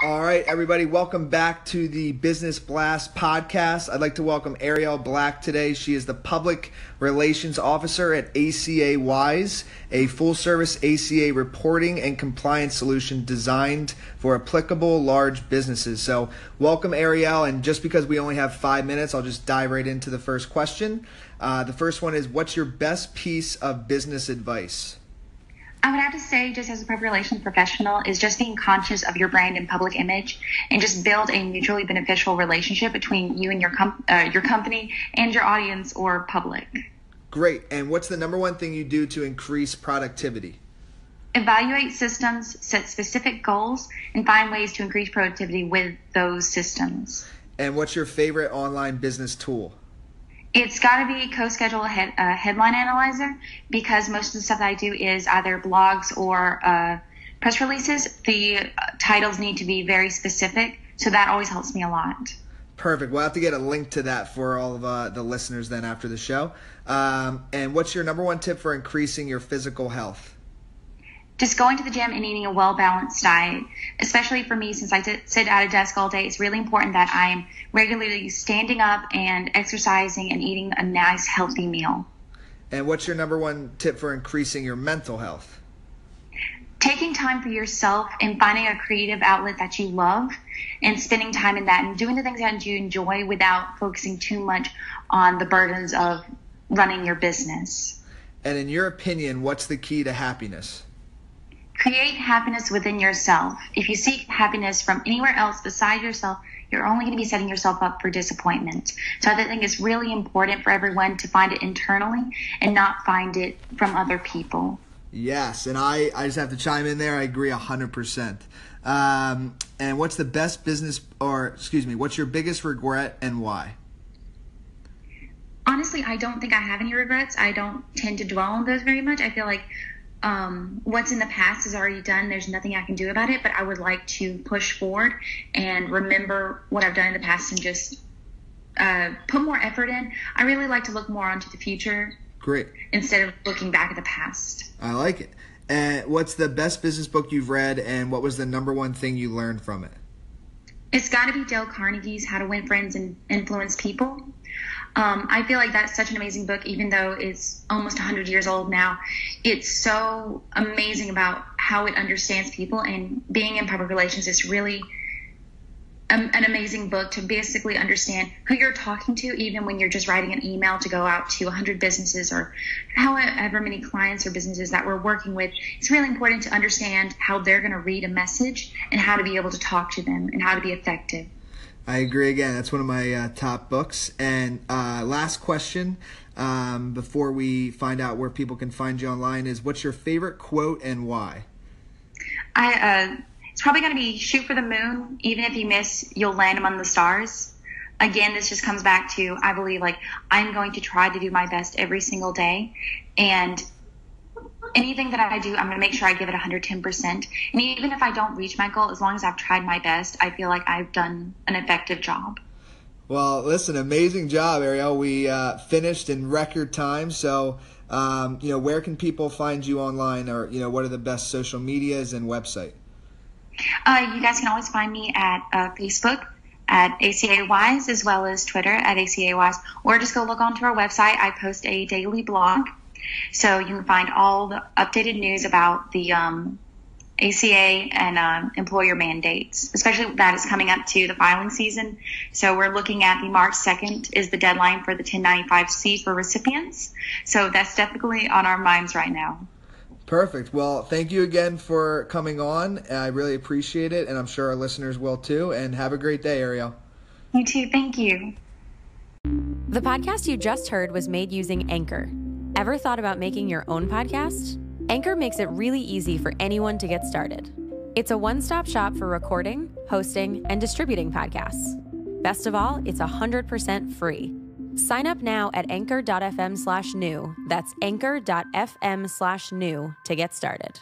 All right, everybody, welcome back to the Business Blast podcast. I'd like to welcome Ariel Black today. She is the Public Relations Officer at ACAwise, a full-service ACA reporting and compliance solution designed for applicable large businesses. So welcome, Ariel, and just because we only have 5 minutes, I'll just dive right into the first question. The first one is, what's your best piece of business advice? I would have to say, just as a public relations professional, is just being conscious of your brand and public image, and just build a mutually beneficial relationship between you and your company and your audience or public. Great. And what's the number one thing you do to increase productivity? Evaluate systems, set specific goals, and find ways to increase productivity with those systems. And what's your favorite online business tool? It's got to be CoSchedule headline analyzer, because most of the stuff that I do is either blogs or press releases. The titles need to be very specific, so that always helps me a lot. Perfect. We'll have to get a link to that for all of the listeners then after the show. And what's your number one tip for increasing your physical health? Just going to the gym and eating a well-balanced diet. Especially for me, since I sit at a desk all day, it's really important that I'm regularly standing up and exercising and eating a nice, healthy meal. And what's your number one tip for increasing your mental health? Taking time for yourself and finding a creative outlet that you love and spending time in that and doing the things that you enjoy without focusing too much on the burdens of running your business. And in your opinion, what's the key to happiness? Create happiness within yourself. If you seek happiness from anywhere else besides yourself, you're only going to be setting yourself up for disappointment. So I think it's really important for everyone to find it internally and not find it from other people. Yes, and I just have to chime in there. I agree 100%. And what's the best what's your biggest regret and why? Honestly, I don't think I have any regrets. I don't tend to dwell on those very much. I feel like what's in the past is already done. There's nothing I can do about it, but I would like to push forward and remember what I've done in the past and just put more effort in. I really like to look more onto the future. Great. Instead of looking back at the past. I like it. And what's the best business book you've read, and what was the number one thing you learned from it? It's got to be Dale Carnegie's How to Win Friends and Influence People. I feel like that's such an amazing book, even though it's almost 100 years old now. It's so amazing about how it understands people, and being in public relations is really an amazing book to basically understand who you're talking to, even when you're just writing an email to go out to 100 businesses or however many clients or businesses that we're working with. It's really important to understand how they're going to read a message and how to be able to talk to them and how to be effective. I agree again. That's one of my top books. And last question before we find out where people can find you online is, what's your favorite quote and why? It's probably going to be shoot for the moon. Even if you miss, you'll land among the stars. Again, this just comes back to, I believe, like, I'm going to try to do my best every single day. And anything that I do, I'm going to make sure I give it 110%. And even if I don't reach my goal, as long as I've tried my best, I feel like I've done an effective job. Well, listen, amazing job, Ariel. We finished in record time. So, where can people find you online, or, what are the best social medias and website? You guys can always find me at Facebook at ACAwise, as well as Twitter at ACAwise, or just go look onto our website. I post a daily blog. So you can find all the updated news about the ACA and employer mandates, especially that is coming up to the filing season. So we're looking at the March 2nd is the deadline for the 1095C for recipients. So that's definitely on our minds right now. Perfect. Well, thank you again for coming on. I really appreciate it, and I'm sure our listeners will too. And have a great day, Ariel. You too. Thank you. The podcast you just heard was made using Anchor. Ever thought about making your own podcast? Anchor makes it really easy for anyone to get started. It's a one-stop shop for recording, hosting, and distributing podcasts. Best of all, it's 100% free. Sign up now at anchor.fm/new. That's anchor.fm/new to get started.